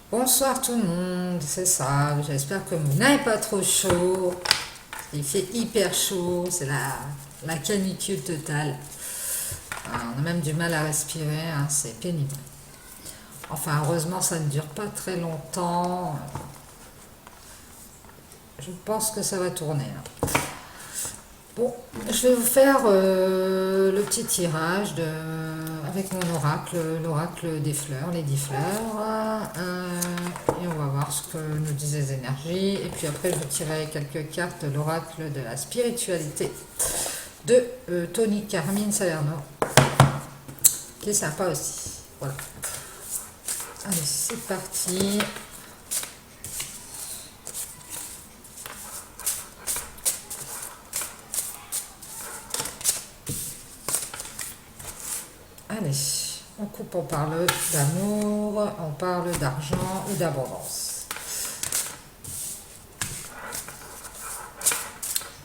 Bonsoir tout le monde, c'est ça. J'espère que vous n'avez pas trop chaud. Il fait hyper chaud, c'est la canicule totale. On a même du mal à respirer, hein, c'est pénible. Enfin, heureusement, ça ne dure pas très longtemps. Je pense que ça va tourner, hein. Bon, je vais vous faire le petit tirage avec mon oracle, l'oracle des fleurs, les 10 fleurs. Et on va voir ce que nous disent les énergies. Et puis après, je vais tirer quelques cartes de l'oracle de la spiritualité de Tony Carmine Salerno, qui est sympa aussi. Voilà. Allez, c'est parti. Allez, on coupe, on parle d'amour, on parle d'argent ou d'abondance.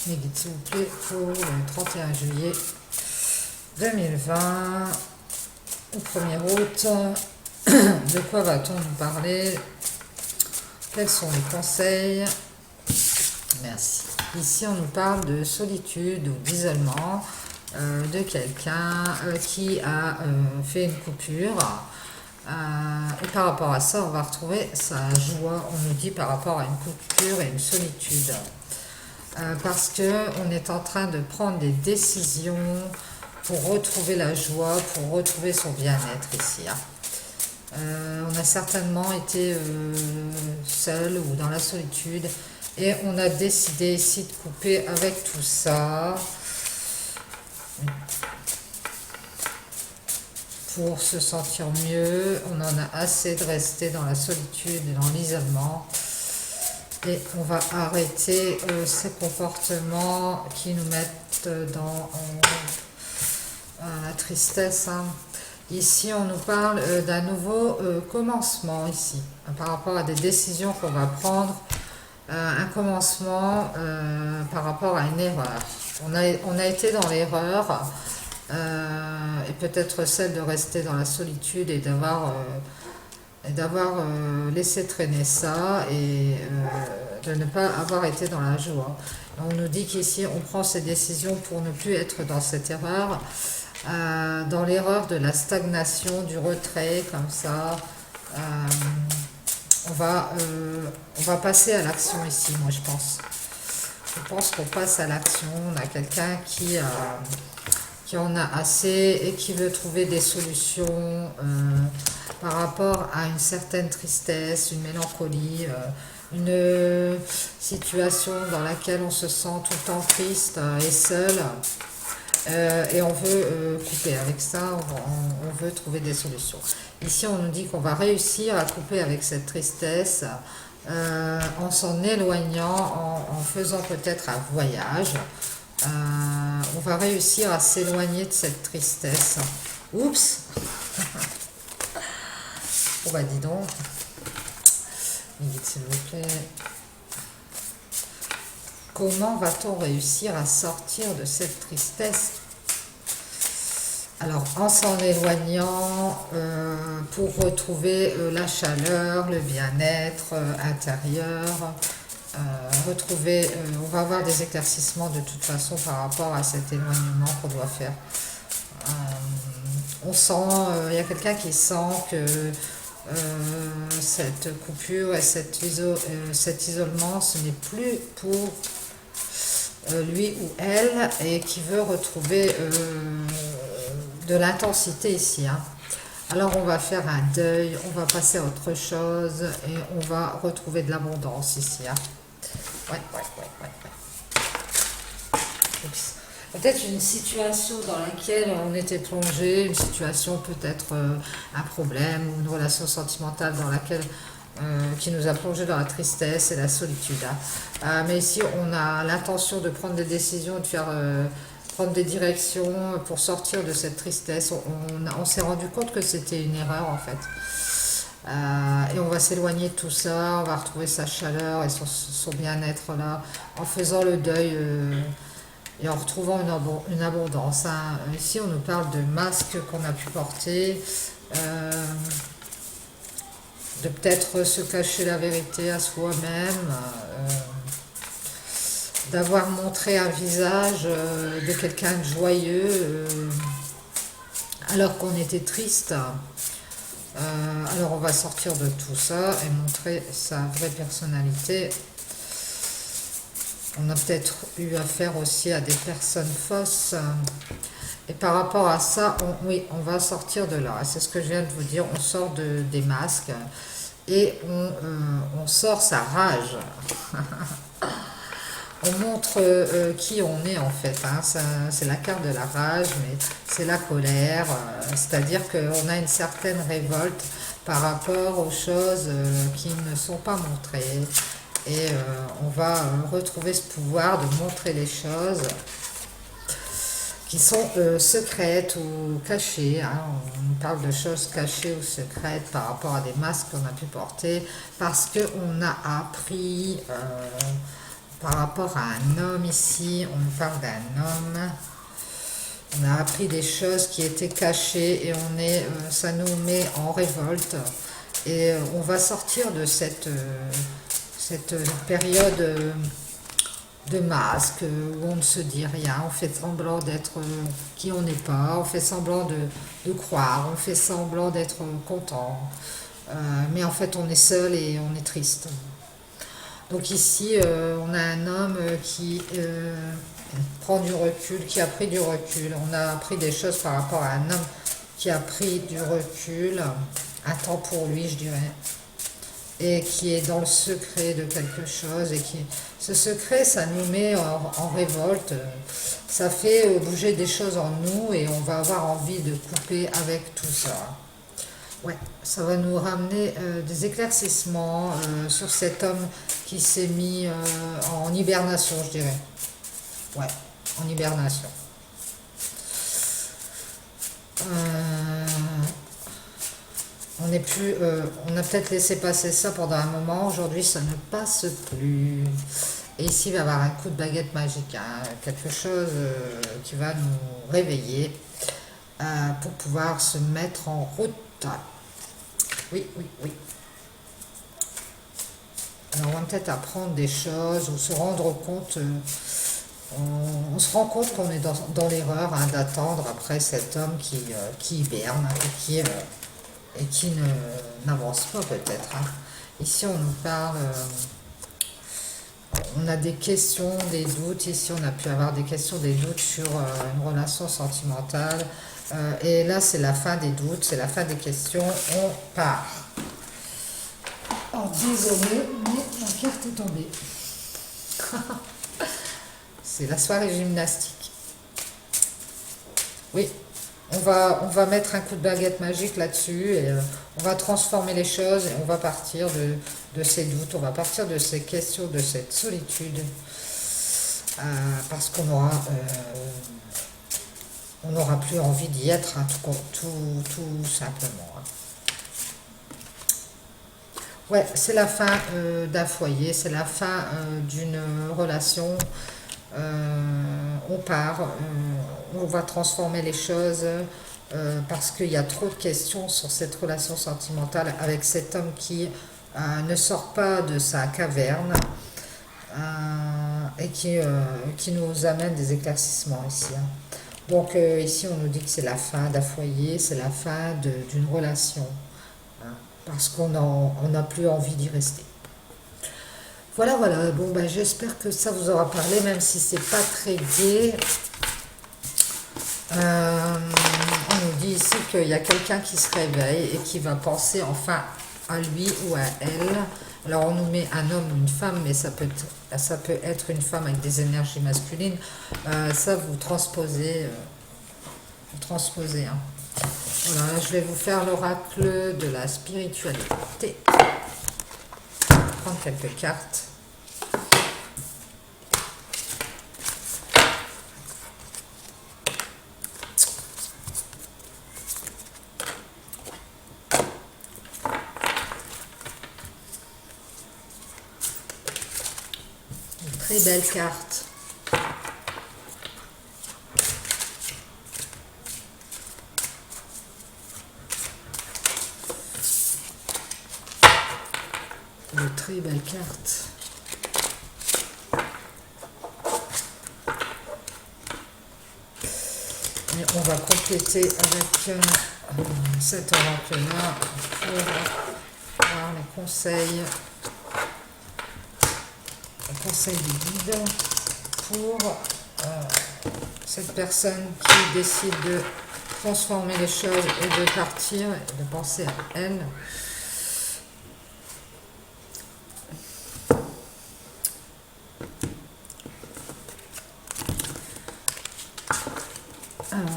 Les guides, s'il vous plaît, pour le 31 juillet 2020, au 1er août. De quoi va-t-on nous parler? Quels sont les conseils? Merci. Ici, on nous parle de solitude ou d'isolement. De quelqu'un qui a fait une coupure. Et par rapport à ça, on va retrouver sa joie. On nous dit par rapport à une coupure et une solitude. Parce qu'on est en train de prendre des décisions pour retrouver la joie, pour retrouver son bien-être ici, hein. On a certainement été seul ou dans la solitude et on a décidé ici de couper avec tout ça pour se sentir mieux. On en a assez de rester dans la solitude et dans l'isolement. Et on va arrêter ces comportements qui nous mettent dans la tristesse, hein. Ici, on nous parle d'un nouveau commencement ici, par rapport à des décisions qu'on va prendre. Un commencement par rapport à une erreur. On a été dans l'erreur et peut-être celle de rester dans la solitude et d'avoir laissé traîner ça et de ne pas avoir été dans la joie. On nous dit qu'ici, on prend ces décisions pour ne plus être dans cette erreur, dans l'erreur de la stagnation, du retrait, comme ça. On va passer à l'action ici, moi je pense. Je pense qu'on passe à l'action. On a quelqu'un qui en a assez et qui veut trouver des solutions par rapport à une certaine tristesse, une mélancolie, une situation dans laquelle on se sent tout le temps triste et seul. Et on veut couper avec ça, on veut trouver des solutions. Ici, on nous dit qu'on va réussir à couper avec cette tristesse en s'en éloignant, en faisant peut-être un voyage. On va réussir à s'éloigner de cette tristesse. Oups. Bon bah dis donc. S'il vous plaît. Comment va-t-on réussir à sortir de cette tristesse? Alors, en s'en éloignant pour retrouver la chaleur, le bien-être intérieur, retrouver, on va avoir des éclaircissements de toute façon par rapport à cet éloignement qu'on doit faire. On sent, il y a quelqu'un qui sent que cette coupure et cet isolement, ce n'est plus pour lui ou elle et qui veut retrouver de l'intensité ici, hein. Alors on va faire un deuil, on va passer à autre chose et on va retrouver de l'abondance ici, hein. Ouais. Peut-être une situation dans laquelle on était plongé, une situation peut-être un problème ou une relation sentimentale dans laquelle qui nous a plongé dans la tristesse et la solitude, hein. Mais ici, on a l'intention de prendre des décisions, de faire prendre des directions pour sortir de cette tristesse. On s'est rendu compte que c'était une erreur en fait. Et on va s'éloigner de tout ça, on va retrouver sa chaleur et son bien-être là, en faisant le deuil et en retrouvant une abondance, hein. Ici, on nous parle de masques qu'on a pu porter. de peut-être se cacher la vérité à soi-même, d'avoir montré un visage de quelqu'un de joyeux alors qu'on était triste. Alors on va sortir de tout ça et montrer sa vraie personnalité. On a peut-être eu affaire aussi à des personnes fausses. Et par rapport à ça, oui, on va sortir de là. C'est ce que je viens de vous dire. On sort des masques et on sort sa rage. On montre qui on est en fait. Hein. C'est la carte de la rage, mais c'est la colère. C'est-à-dire qu'on a une certaine révolte par rapport aux choses qui ne sont pas montrées. Et on va retrouver ce pouvoir de montrer les choses qui sont secrètes ou cachées. Hein. On parle de choses cachées ou secrètes par rapport à des masques qu'on a pu porter parce qu'on a appris par rapport à un homme ici. On nous parle d'un homme. On a appris des choses qui étaient cachées et ça nous met en révolte. Et on va sortir de cette période de masque où on ne se dit rien, on fait semblant d'être qui on n'est pas, on fait semblant de croire, on fait semblant d'être content, mais en fait on est seul et on est triste. Donc ici on a un homme qui prend du recul, qui a pris du recul. On a appris des choses par rapport à un homme qui a pris du recul, un temps pour lui je dirais, et qui est dans le secret de quelque chose, et ce secret, ça nous met en révolte, ça fait bouger des choses en nous, et on va avoir envie de couper avec tout ça. Ouais, ça va nous ramener des éclaircissements sur cet homme qui s'est mis en hibernation, je dirais. Ouais, en hibernation. On n'est plus, on a peut-être laissé passer ça pendant un moment. Aujourd'hui, ça ne passe plus. Et ici, il va y avoir un coup de baguette magique, hein, quelque chose qui va nous réveiller pour pouvoir se mettre en route. Oui, oui, oui. Alors, on va peut-être apprendre des choses ou se rendre compte. On se rend compte qu'on est dans l'erreur hein, d'attendre après cet homme qui hiberne et qui n'avance pas peut-être. Hein. Ici, on nous parle, on a des questions, des doutes. Ici, on a pu avoir des questions, des doutes sur une relation sentimentale. Et là, c'est la fin des doutes, c'est la fin des questions. On part. Oh, désolé, mais la carte est tombée. C'est la soirée gymnastique. Oui. On va mettre un coup de baguette magique là-dessus et on va transformer les choses et on va partir de ces doutes, on va partir de ces questions, de cette solitude parce qu'on aura on n'aura plus envie d'y être, hein, tout simplement. Hein. Ouais, c'est la fin d'un foyer, c'est la fin d'une relation. On part, on va transformer les choses parce qu'il y a trop de questions sur cette relation sentimentale avec cet homme qui ne sort pas de sa caverne et qui nous amène des éclaircissements ici. Hein. Donc ici on nous dit que c'est la fin d'un foyer, c'est la fin d'une relation hein, parce qu'on n'a plus envie d'y rester. Voilà, voilà, bon ben j'espère que ça vous aura parlé, même si c'est pas très gai. On nous dit ici qu'il y a quelqu'un qui se réveille et qui va penser enfin à lui ou à elle. Alors on nous met un homme ou une femme, mais ça peut être une femme avec des énergies masculines. Ça vous transposez. Hein. Voilà, là, je vais vous faire l'oracle de la spiritualité. Prendre quelques cartes. Une très belle carte. De très belles cartes. Et on va compléter avec cet oracle-là pour voir les conseils du guide pour cette personne qui décide de transformer les choses et de partir, et de penser à elle. Alors,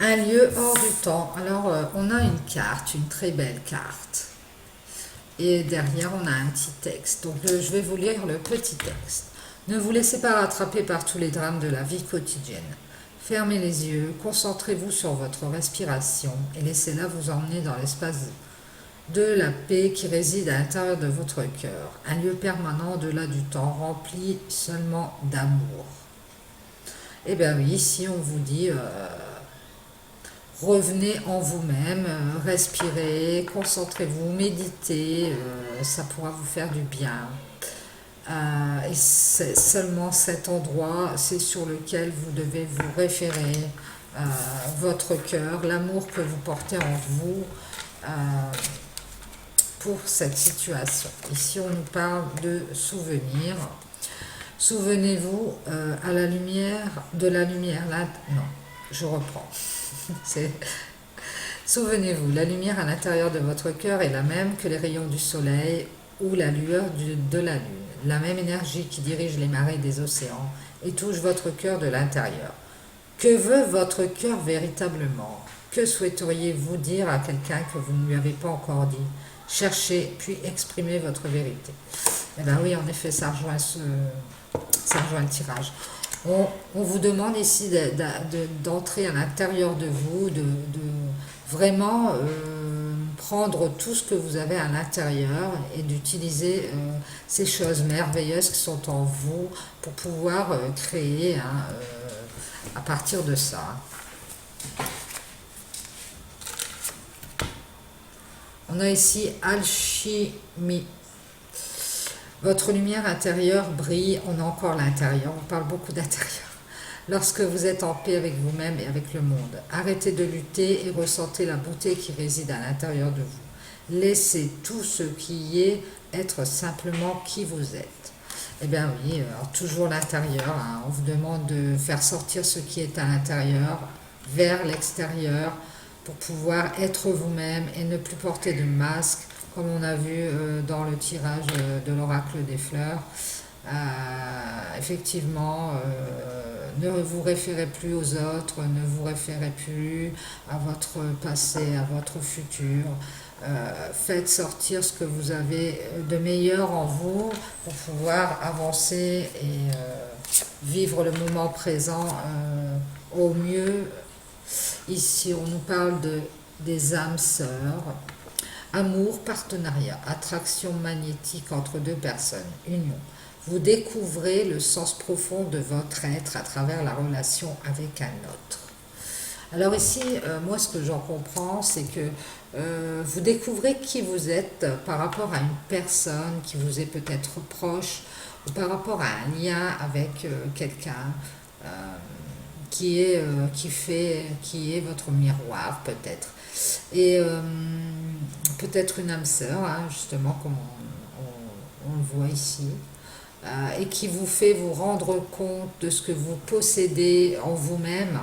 un lieu hors du temps. Alors, on a une carte, une très belle carte. Et derrière, on a un petit texte. Donc, je vais vous lire le petit texte. Ne vous laissez pas rattraper par tous les drames de la vie quotidienne. Fermez les yeux, concentrez-vous sur votre respiration et laissez-la vous emmener dans l'espace de la paix qui réside à l'intérieur de votre cœur. Un lieu permanent au-delà du temps, rempli seulement d'amour. Eh bien oui, ici on vous dit... revenez en vous-même, respirez, concentrez-vous, méditez, ça pourra vous faire du bien. Et c'est seulement cet endroit, c'est sur lequel vous devez vous référer, votre cœur, l'amour que vous portez en vous pour cette situation. Ici, on nous parle de souvenirs. Souvenez-vous à la lumière, de la lumière, là, non, je reprends. Souvenez-vous, la lumière à l'intérieur de votre cœur est la même que les rayons du soleil ou la lueur de la lune. La même énergie qui dirige les marées des océans et touche votre cœur de l'intérieur. Que veut votre cœur véritablement? Que souhaiteriez-vous dire à quelqu'un que vous ne lui avez pas encore dit? Cherchez, puis exprimez votre vérité. Eh bien oui, en effet, ça rejoint le tirage. On vous demande ici d'entrer à l'intérieur de vous, de vraiment prendre tout ce que vous avez à l'intérieur et d'utiliser ces choses merveilleuses qui sont en vous pour pouvoir créer à partir de ça. On a ici alchimie. Votre lumière intérieure brille, on a encore l'intérieur, on parle beaucoup d'intérieur. Lorsque vous êtes en paix avec vous-même et avec le monde, arrêtez de lutter et ressentez la beauté qui réside à l'intérieur de vous. Laissez tout ce qui y est être simplement qui vous êtes. Eh bien oui, alors toujours l'intérieur, hein, on vous demande de faire sortir ce qui est à l'intérieur vers l'extérieur pour pouvoir être vous-même et ne plus porter de masque, comme on a vu dans le tirage de l'oracle des fleurs. Effectivement, ne vous référez plus aux autres, ne vous référez plus à votre passé, à votre futur. Faites sortir ce que vous avez de meilleur en vous pour pouvoir avancer et vivre le moment présent au mieux. Ici, on nous parle des âmes sœurs. Amour, partenariat, attraction magnétique entre deux personnes, union. Vous découvrez le sens profond de votre être à travers la relation avec un autre. Alors ici, moi ce que j'en comprends, c'est que vous découvrez qui vous êtes par rapport à une personne qui vous est peut-être proche ou par rapport à un lien avec quelqu'un qui est votre miroir peut-être. Et peut-être une âme sœur, hein, justement, comme on le voit ici, et qui vous fait vous rendre compte de ce que vous possédez en vous-même,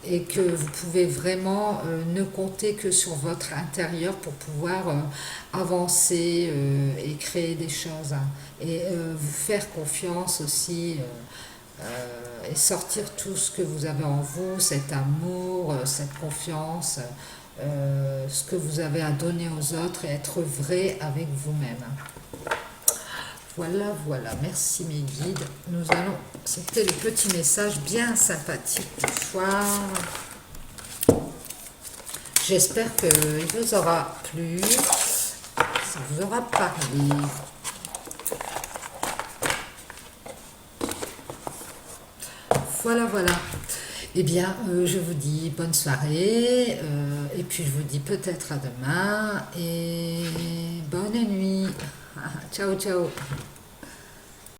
et que vous pouvez vraiment ne compter que sur votre intérieur pour pouvoir avancer et créer des choses, hein, et vous faire confiance aussi. Et sortir tout ce que vous avez en vous, cet amour, cette confiance, ce que vous avez à donner aux autres et être vrai avec vous-même. Voilà, voilà, merci mes guides. C'était le petit message bien sympathique du soir. J'espère qu'il vous aura plu, ça vous aura parlé. Voilà, voilà. Eh bien, je vous dis bonne soirée, et puis je vous dis peut-être à demain, et bonne nuit. Ciao, ciao.